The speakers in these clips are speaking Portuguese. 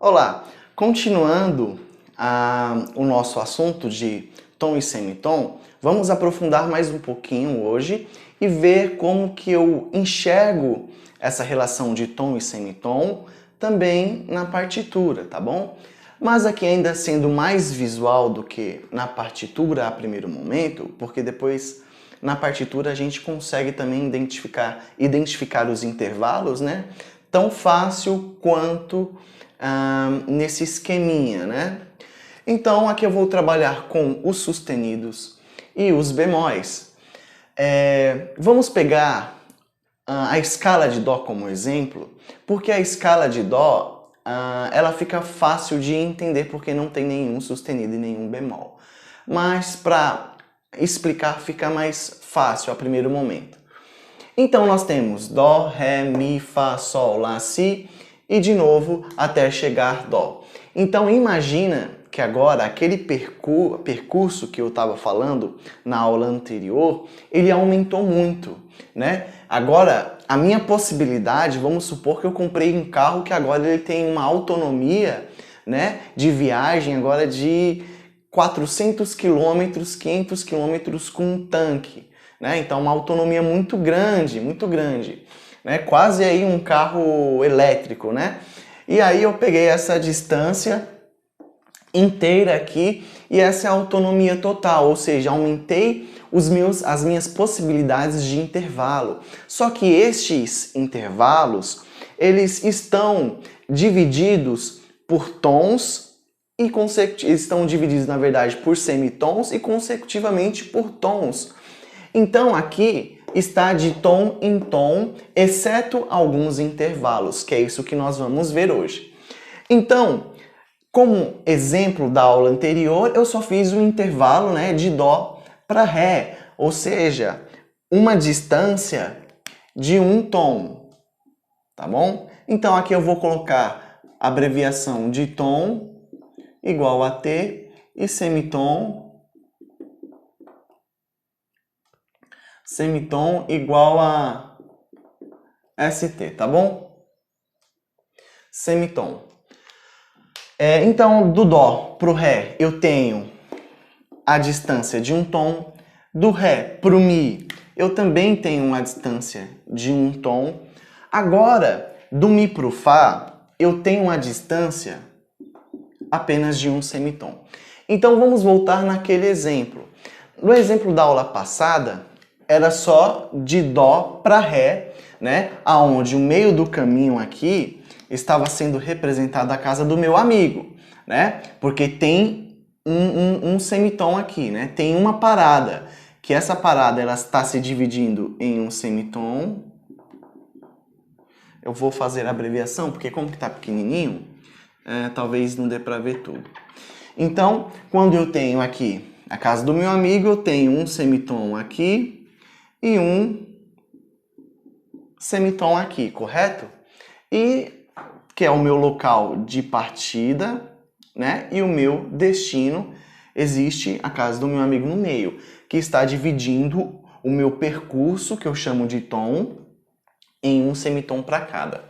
Olá, continuando o nosso assunto de tom e semitom, vamos aprofundar mais um pouquinho hoje e ver como que eu enxergo essa relação de tom e semitom também na partitura, tá bom? Mas aqui ainda sendo mais visual do que na partitura a primeiro momento, porque depois na partitura a gente consegue também identificar os intervalos, né? Tão fácil quanto nesse esqueminha, né? Então aqui eu vou trabalhar com os sustenidos e os bemóis. Vamos pegar a escala de Dó como exemplo, porque a escala de Dó ela fica fácil de entender porque não tem nenhum sustenido e nenhum bemol. Mas para explicar fica mais fácil a primeiro momento. Então nós temos Dó, Ré, Mi, Fá, Sol, Lá, Si e de novo até chegar Dó. Então imagina que agora aquele percurso que eu estava falando na aula anterior, ele aumentou muito, né? Agora, a minha possibilidade, vamos supor que eu comprei um carro que agora ele tem uma autonomia, né, de viagem agora de 400 km, 500 km com um tanque, né? Então uma autonomia muito grande, né? Quase aí um carro elétrico, né? E aí eu peguei essa distância inteira aqui e essa é a autonomia total, ou seja, aumentei as minhas possibilidades de intervalo. Só que estes intervalos, eles estão divididos por tons e estão divididos, na verdade, por semitons e consecutivamente por tons. Então aqui está de tom em tom, exceto alguns intervalos, que é isso que nós vamos ver hoje. Então, como exemplo da aula anterior, eu só fiz um intervalo, né, de Dó para Ré, ou seja, uma distância de um tom, tá bom? Então aqui eu vou colocar a abreviação de tom igual a T e semitom igual a ST, tá bom? Semitom. Então, do Dó para o Ré, eu tenho a distância de um tom. Do Ré para o Mi, eu também tenho uma distância de um tom. Agora, do Mi para o Fá, eu tenho uma distância apenas de um semitom. Então, vamos voltar naquele exemplo. No exemplo da aula passada, era só de Dó para Ré, né? Aonde o meio do caminho aqui estava sendo representada a casa do meu amigo, né? Porque tem um semitom aqui, né? Tem uma parada, que essa parada ela está se dividindo em um semitom. Eu vou fazer a abreviação, porque como que tá pequenininho, talvez não dê para ver tudo. Então, quando eu tenho aqui a casa do meu amigo, eu tenho um semitom aqui e um semitom aqui, correto? E que é o meu local de partida, né? E o meu destino, existe a casa do meu amigo no meio, que está dividindo o meu percurso, que eu chamo de tom, em um semitom para cada.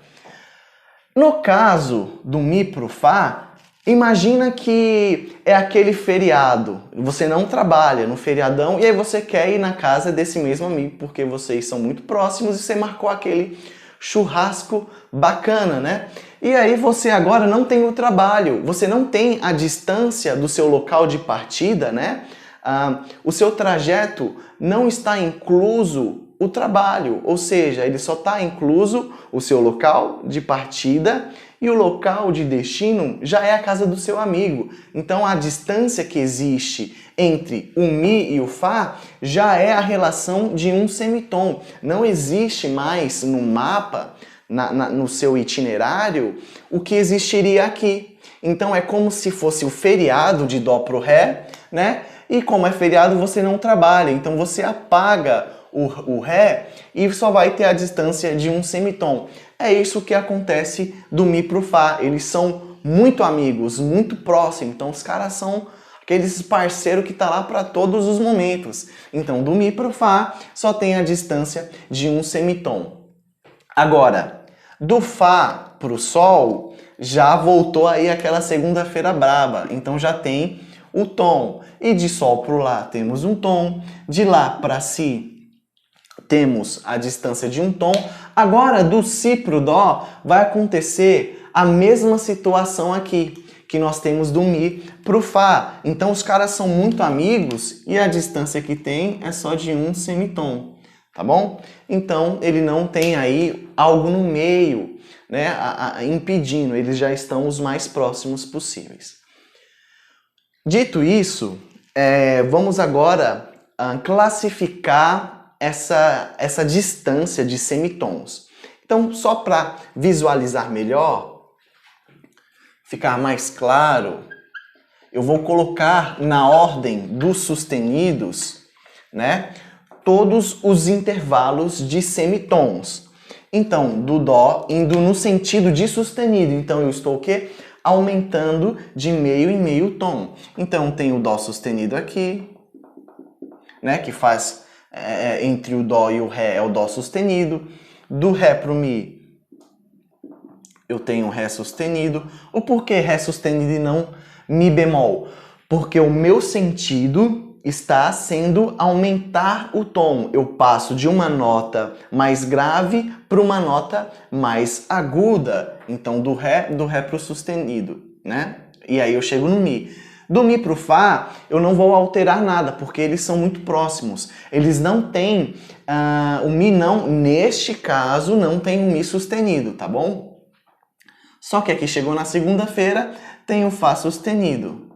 No caso do Mi pro Fá, imagina que é aquele feriado, você não trabalha no feriadão e aí você quer ir na casa desse mesmo amigo, porque vocês são muito próximos e você marcou aquele churrasco bacana, né? E aí você agora não tem o trabalho, você não tem a distância do seu local de partida, né? O seu trajeto não está incluso o trabalho, ou seja, ele só está incluso o seu local de partida e o local de destino já é a casa do seu amigo. Então a distância que existe entre o Mi e o Fá já é a relação de um semitom. Não existe mais no mapa, no seu itinerário, o que existiria aqui. Então é como se fosse o feriado de Dó pro Ré, né? E como é feriado você não trabalha, então você apaga o Ré e só vai ter a distância de um semitom. É isso que acontece do Mi pro Fá. Eles são muito amigos, muito próximos. Então os caras são aqueles parceiros que tá lá para todos os momentos. Então do Mi pro Fá só tem a distância de um semitom. Agora, do Fá pro Sol, já voltou aí aquela segunda-feira braba, então já tem o tom. E de sol para o lá temos um tom, de lá para si temos a distância de um tom. Agora do si para o dó vai acontecer a mesma situação aqui, que nós temos do mi para o fá. Então os caras são muito amigos e a distância que tem é só de um semitom, tá bom? Então ele não tem aí algo no meio, né, impedindo, eles já estão os mais próximos possíveis. Dito isso, vamos agora classificar essa distância de semitons. Então, só para visualizar melhor, ficar mais claro, eu vou colocar na ordem dos sustenidos, né, todos os intervalos de semitons. Então, do dó indo no sentido de sustenido. Então, eu estou o quê? Aumentando de meio em meio tom. Então, tem o dó sustenido aqui, né, que faz entre o dó e o ré é o dó sustenido. Do ré para o mi, eu tenho ré sustenido. O porquê ré sustenido e não mi bemol? Porque o meu sentido está sendo aumentar o tom. Eu passo de uma nota mais grave para uma nota mais aguda. Então, do ré para o sustenido, né? E aí eu chego no mi. Do mi para o fá, eu não vou alterar nada, porque eles são muito próximos. Eles não têm, o mi não, neste caso, não tem um mi sustenido, tá bom? Só que aqui chegou na segunda-feira, tem o fá sustenido,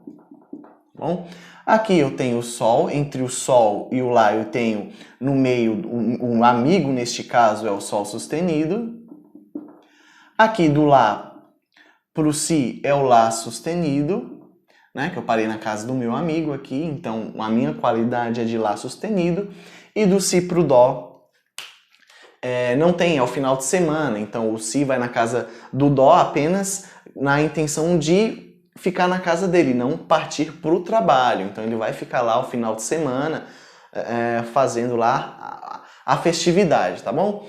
tá bom? Aqui eu tenho o sol, entre o sol e o lá eu tenho no meio um amigo, neste caso é o sol sustenido. Aqui do lá para o si é o lá sustenido, né, que eu parei na casa do meu amigo aqui, então a minha qualidade é de lá sustenido. E do si para o dó não tem, é o final de semana, então o si vai na casa do dó apenas na intenção de ficar na casa dele, não partir para o trabalho. Então ele vai ficar lá o final de semana fazendo lá a festividade, tá bom?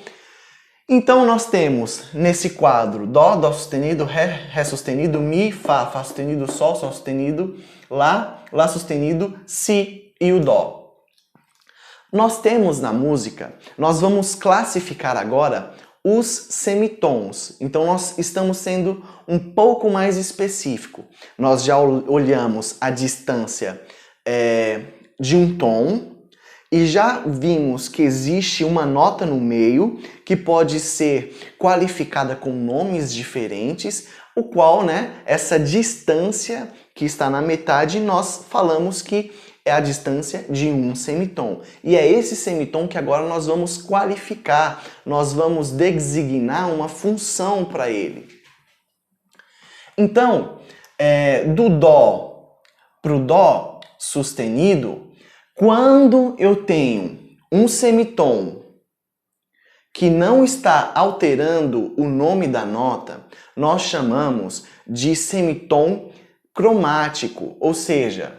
Então nós temos nesse quadro dó, dó sustenido, ré, ré sustenido, mi, fá, fá sustenido, sol, sol sustenido, lá, lá sustenido, si e o dó. Nós temos na música, nós vamos classificar agora os semitons. Então nós estamos sendo um pouco mais específico. Nós já olhamos a distância de um tom e já vimos que existe uma nota no meio que pode ser qualificada com nomes diferentes, o qual, né, essa distância que está na metade, nós falamos que é a distância de um semitom. E é esse semitom que agora nós vamos qualificar, nós vamos designar uma função para ele. Então, do dó para o dó sustenido, quando eu tenho um semitom que não está alterando o nome da nota, nós chamamos de semitom cromático, ou seja,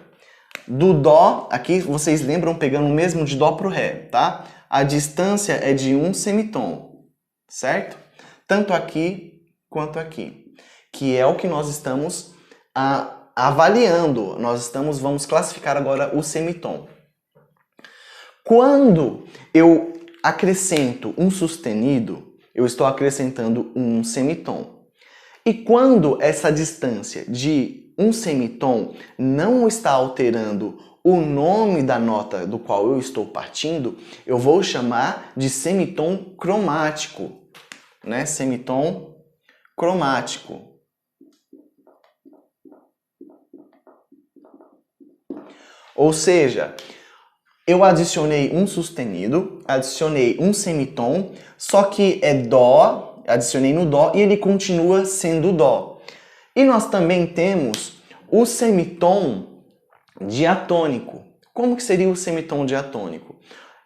do dó, aqui vocês lembram pegando o mesmo de dó para o ré, tá? A distância é de um semitom, certo? Tanto aqui quanto aqui, que é o que nós estamos avaliando. Vamos classificar agora o semitom. Quando eu acrescento um sustenido, eu estou acrescentando um semitom. E quando essa distância de um semitom não está alterando o nome da nota do qual eu estou partindo, eu vou chamar de semitom cromático, né? Semitom cromático. Ou seja, eu adicionei um sustenido, adicionei um semitom, só que é dó, adicionei no dó e ele continua sendo dó. E nós também temos o semitom diatônico. Como que seria o semitom diatônico?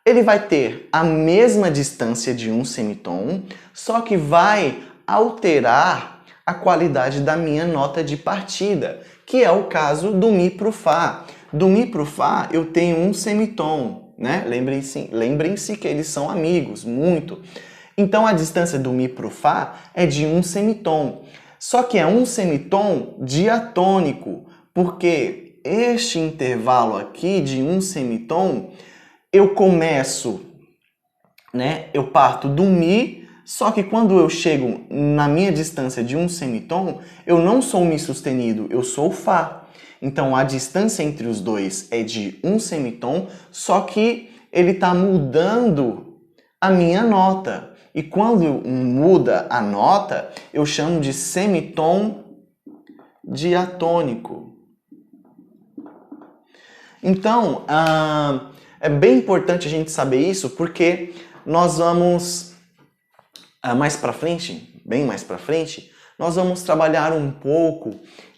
Ele vai ter a mesma distância de um semitom, só que vai alterar a qualidade da minha nota de partida, que é o caso do mi para o fá. Do mi para o fá eu tenho um semitom, né? Lembrem-se que eles são amigos, muito. Então a distância do mi para o fá é de um semitom. Só que é um semitom diatônico, porque este intervalo aqui de um semitom, eu começo, né? Eu parto do Mi, só que quando eu chego na minha distância de um semitom, eu não sou Mi sustenido, eu sou Fá. Então a distância entre os dois é de um semitom, só que ele está mudando a minha nota. E quando muda a nota, eu chamo de semitom diatônico. Então, é bem importante a gente saber isso, porque nós vamos, mais para frente, bem mais para frente, nós vamos trabalhar um pouco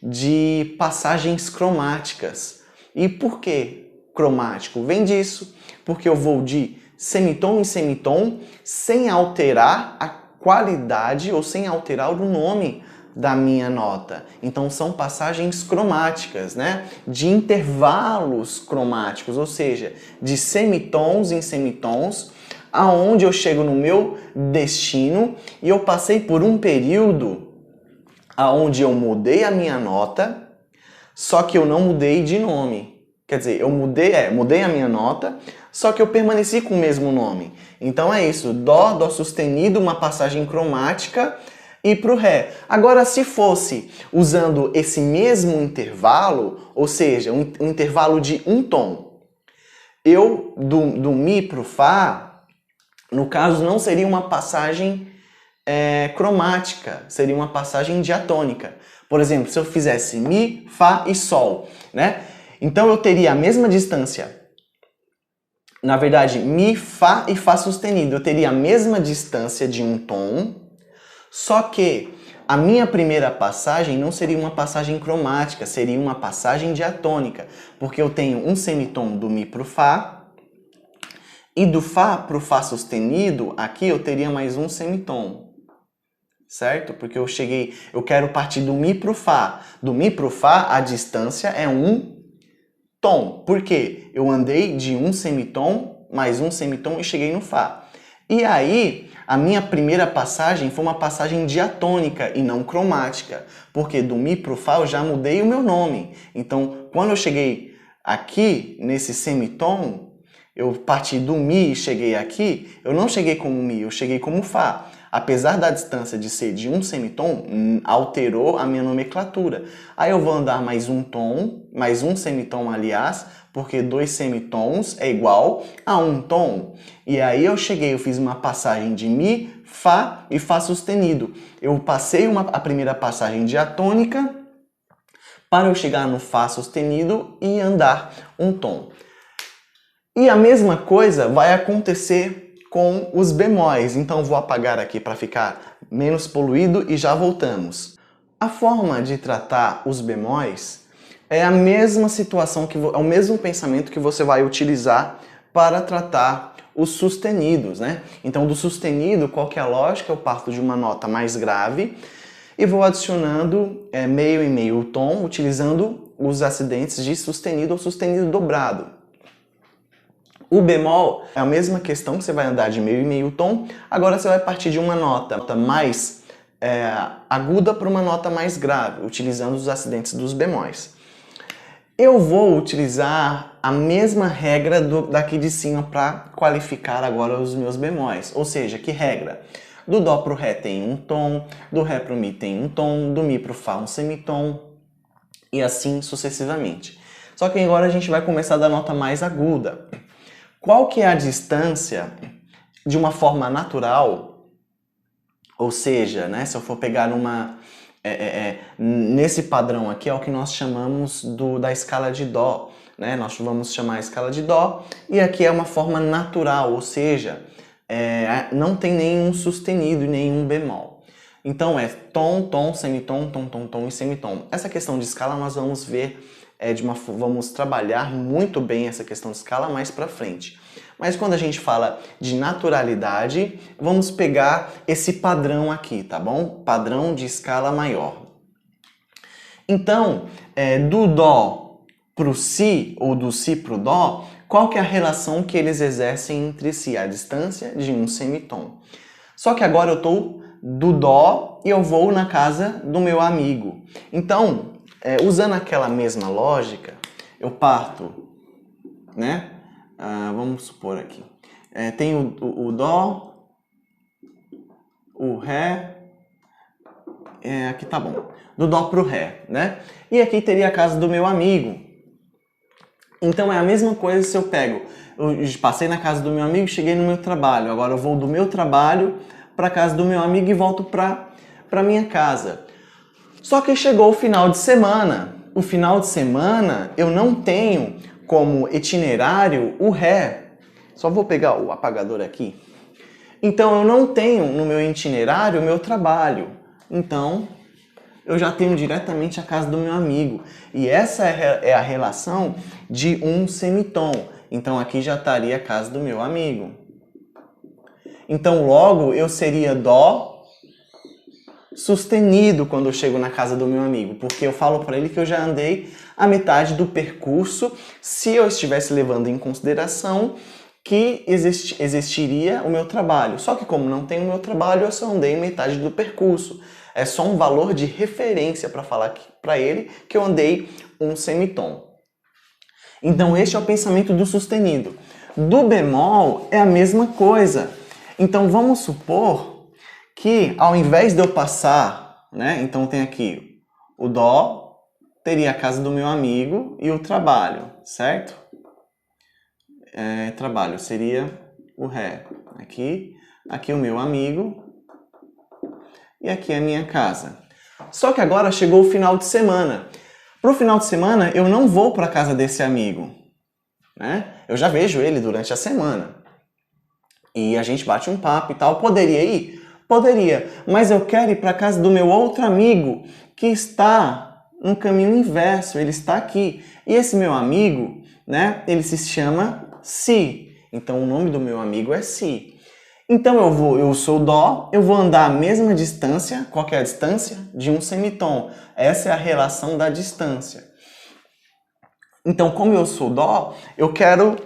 de passagens cromáticas. E por que cromático? Vem disso, porque eu vou de semitom em semitom sem alterar a qualidade ou sem alterar o nome da minha nota. Então são passagens cromáticas, né? De intervalos cromáticos, ou seja, de semitons em semitons, aonde eu chego no meu destino e eu passei por um período aonde eu mudei a minha nota, só que eu não mudei de nome. Quer dizer, eu mudei a minha nota, só que eu permaneci com o mesmo nome. Então é isso, Dó, Dó sustenido, uma passagem cromática e para o Ré. Agora, se fosse usando esse mesmo intervalo, ou seja, um intervalo de um tom, eu, do Mi para o Fá, no caso, não seria uma passagem cromática, seria uma passagem diatônica. Por exemplo, se eu fizesse Mi, Fá e Sol, né? Então eu teria a mesma distância. Na verdade, Mi, Fá e Fá sustenido. Eu teria a mesma distância de um tom, só que a minha primeira passagem não seria uma passagem cromática, seria uma passagem diatônica, porque eu tenho um semitom do Mi para o Fá, e do Fá para o Fá sustenido, aqui eu teria mais um semitom. Certo? Porque eu quero partir do Mi para o Fá. Do Mi para o Fá, a distância é um tom. Por quê? Eu andei de um semitom mais um semitom e cheguei no Fá. E aí, a minha primeira passagem foi uma passagem diatônica e não cromática. Porque do Mi para o Fá eu já mudei o meu nome. Então, quando eu cheguei aqui, nesse semitom, eu parti do Mi e cheguei aqui, eu não cheguei como Mi, eu cheguei como Fá. Apesar da distância de ser de um semitom, alterou a minha nomenclatura. Aí eu vou andar mais um tom, mais um semitom, aliás, porque 2 semitons é igual a um tom. E aí eu fiz uma passagem de Mi, Fá e Fá sustenido. Eu passei a primeira passagem diatônica para eu chegar no Fá sustenido e andar um tom. E a mesma coisa vai acontecer com os bemóis. Então vou apagar aqui para ficar menos poluído e já voltamos. A forma de tratar os bemóis é a mesma situação, é o mesmo pensamento que você vai utilizar para tratar os sustenidos, né? Então do sustenido, qual que é a lógica? Eu parto de uma nota mais grave e vou adicionando meio e meio tom, utilizando os acidentes de sustenido ou sustenido dobrado. O bemol é a mesma questão, que você vai andar de meio e meio tom, agora você vai partir de uma nota mais aguda para uma nota mais grave, utilizando os acidentes dos bemóis. Eu vou utilizar a mesma regra daqui de cima para qualificar agora os meus bemóis, ou seja, que regra? Do Dó para o Ré tem um tom, do Ré para o Mi tem um tom, do Mi para o Fá um semitom e assim sucessivamente. Só que agora a gente vai começar da nota mais aguda. Qual que é a distância de uma forma natural? Ou seja, né, se eu for pegar nesse padrão aqui é o que nós chamamos da escala de Dó. Né? Nós vamos chamar a escala de Dó e aqui é uma forma natural, ou seja, não tem nenhum sustenido e nenhum bemol. Então é tom, tom, semitom, tom, tom, tom e semitom. Essa questão de escala nós vamos ver, vamos trabalhar muito bem essa questão de escala mais para frente. Mas quando a gente fala de naturalidade, vamos pegar esse padrão aqui, tá bom? Padrão de escala maior. Então, do Dó para o Si ou do Si para o Dó, qual que é a relação que eles exercem entre si? A distância de um semitom. Só que agora eu estou do dó e eu vou na casa do meu amigo. Então, usando aquela mesma lógica, eu parto, né? Vamos supor aqui. Tem o dó, o ré, aqui tá bom. Do dó pro ré, né? E aqui teria a casa do meu amigo. Então é a mesma coisa se eu pego, eu passei na casa do meu amigo, cheguei no meu trabalho, agora eu vou do meu trabalho para a casa do meu amigo e volto para minha casa. Só que chegou o final de semana. O final de semana eu não tenho como itinerário o ré. Só vou pegar o apagador aqui. Então eu não tenho no meu itinerário o meu trabalho. Então eu já tenho diretamente a casa do meu amigo. E essa é a relação de um semitom. Então aqui já estaria a casa do meu amigo. Então logo eu seria dó sustenido quando eu chego na casa do meu amigo, porque eu falo para ele que eu já andei a metade do percurso se eu estivesse levando em consideração que existiria o meu trabalho. Só que como não tem o meu trabalho, eu só andei metade do percurso. É só um valor de referência para falar para ele que eu andei um semitom. Então este é o pensamento do sustenido. Do bemol é a mesma coisa. Então vamos supor que ao invés de eu passar, né? Então tem aqui o dó, teria a casa do meu amigo e o trabalho, certo? Trabalho seria o ré. Aqui o meu amigo e aqui a minha casa. Só que agora chegou o final de semana. Para o final de semana eu não vou para a casa desse amigo, né? Eu já vejo ele durante a semana. E a gente bate um papo e tal. Poderia ir? Poderia. Mas eu quero ir para a casa do meu outro amigo que está no caminho inverso. Ele está aqui. E esse meu amigo, né? Ele se chama Si. Então o nome do meu amigo é Si. Então eu sou dó, eu vou andar a mesma distância. Qual que é a distância? De um semitom. Essa é a relação da distância. Então, como eu sou dó, eu quero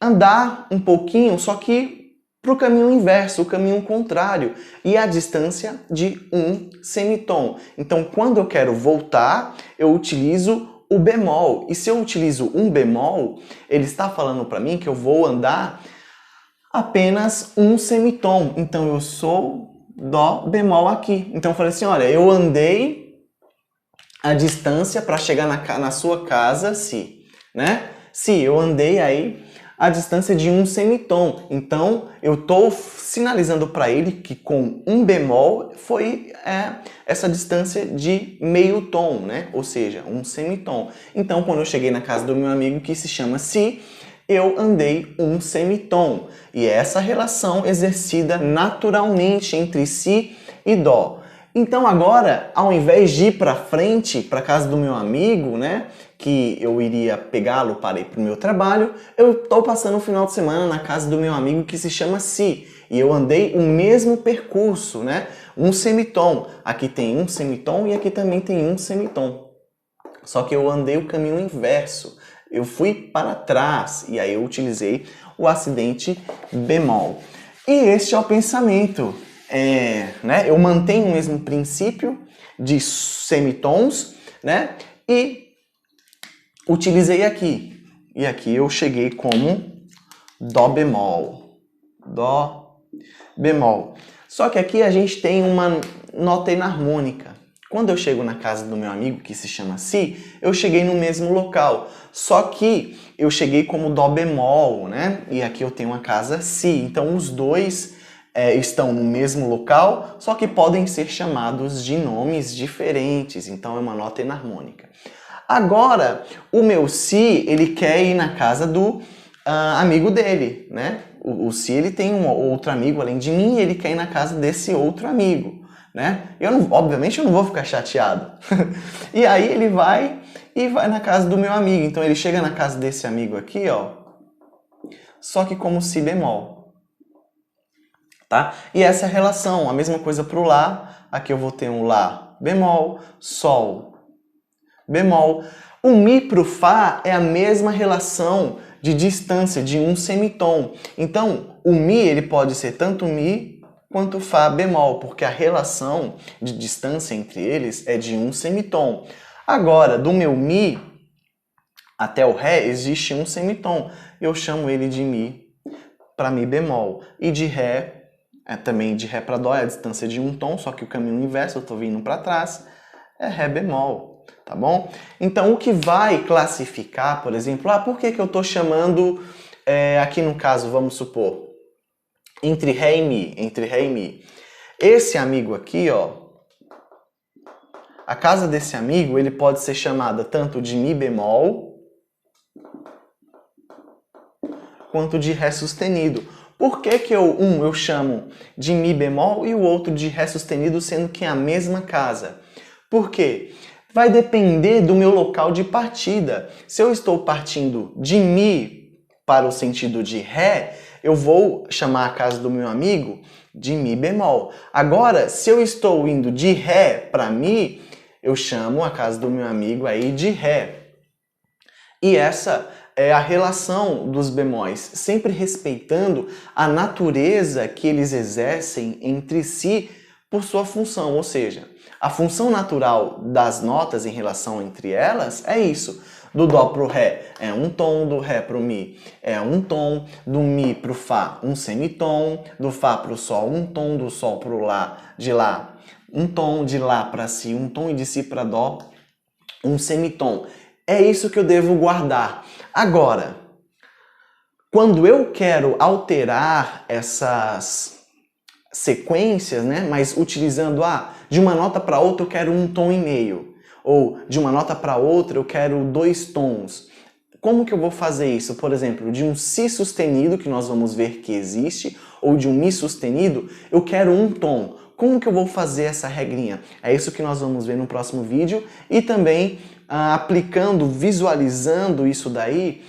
andar um pouquinho, só que para o caminho inverso, o caminho contrário, e a distância de um semitom. Então, quando eu quero voltar, eu utilizo o bemol. E se eu utilizo um bemol, ele está falando para mim que eu vou andar apenas um semitom. Então, eu sou dó bemol aqui. Então, eu falei assim, olha, eu andei a distância para chegar na sua casa, Si, né? Si, eu andei aí a distância de um semitom. Então, eu estou sinalizando para ele que com um bemol foi essa distância de meio tom, né? Ou seja, um semitom. Então, quando eu cheguei na casa do meu amigo que se chama Si, eu andei um semitom. E é essa relação exercida naturalmente entre Si e dó. Então agora, ao invés de ir para frente, para casa do meu amigo, né, que eu iria pegá-lo para ir para o meu trabalho, eu estou passando o final de semana na casa do meu amigo que se chama Si. E eu andei o mesmo percurso, né, um semitom. Aqui tem um semitom e aqui também tem um semitom. Só que eu andei o caminho inverso. Eu fui para trás e aí eu utilizei o acidente bemol. E este é o pensamento. Né? Eu mantenho o mesmo princípio de semitons, né? E utilizei aqui. E aqui eu cheguei como dó bemol. Dó bemol. Só que aqui a gente tem uma nota enarmônica. Quando eu chego na casa do meu amigo, que se chama Si, eu cheguei no mesmo local. Só que eu cheguei como dó bemol, né? E aqui eu tenho uma casa Si. Então os dois estão no mesmo local, só que podem ser chamados de nomes diferentes, então é uma nota enarmônica. Agora, o meu Si, ele quer ir na casa do amigo dele, né? O Si, ele tem um outro amigo além de mim, e ele quer ir na casa desse outro amigo, né? Obviamente eu não vou ficar chateado. E aí ele vai na casa do meu amigo, então ele chega na casa desse amigo aqui, ó, só que como Si bemol. Tá? E essa é a relação, a mesma coisa para o Lá. Aqui eu vou ter um Lá bemol, Sol bemol. O Mi para o Fá é a mesma relação de distância de um semitom. Então, o Mi ele pode ser tanto Mi quanto Fá bemol, porque a relação de distância entre eles é de um semitom. Agora, do meu Mi até o Ré existe um semitom. Eu chamo ele de Mi para Mi bemol. E de Ré, também de Ré para Dó, é a distância de um tom, só que o caminho inverso, eu estou vindo para trás, é Ré bemol, tá bom? Então, o que vai classificar, por exemplo, por que eu estou chamando, aqui no caso, vamos supor, entre Ré e Mi. Esse amigo aqui, ó, a casa desse amigo, ele pode ser chamada tanto de Mi bemol quanto de Ré sustenido. Por que que eu chamo de Mi bemol e o outro de Ré sustenido, sendo que é a mesma casa? Por quê? Vai depender do meu local de partida. Se eu estou partindo de Mi para o sentido de Ré, eu vou chamar a casa do meu amigo de Mi bemol. Agora, se eu estou indo de Ré para Mi, eu chamo a casa do meu amigo aí de Ré. E essa é a relação dos bemóis, sempre respeitando a natureza que eles exercem entre si por sua função, ou seja, a função natural das notas em relação entre elas é isso. Do Dó para o Ré é um tom, do Ré para o Mi é um tom, do Mi para o Fá um semitom, do Fá para o Sol um tom, do Sol para o Lá, de Lá um tom, de Lá para Si um tom e de Si para Dó um semitom. É isso que eu devo guardar. Agora, quando eu quero alterar essas sequências, né, mas utilizando, de uma nota para outra eu quero um tom e meio, ou de uma nota para outra eu quero 2 tons. Como que eu vou fazer isso? Por exemplo, de um Si sustenido, que nós vamos ver que existe, ou de um Mi sustenido, eu quero um tom. Como que eu vou fazer essa regrinha? É isso que nós vamos ver no próximo vídeo e também aplicando, visualizando isso daí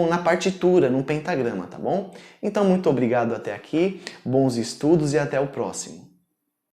na partitura, no pentagrama, tá bom? Então, muito obrigado até aqui, bons estudos e até o próximo.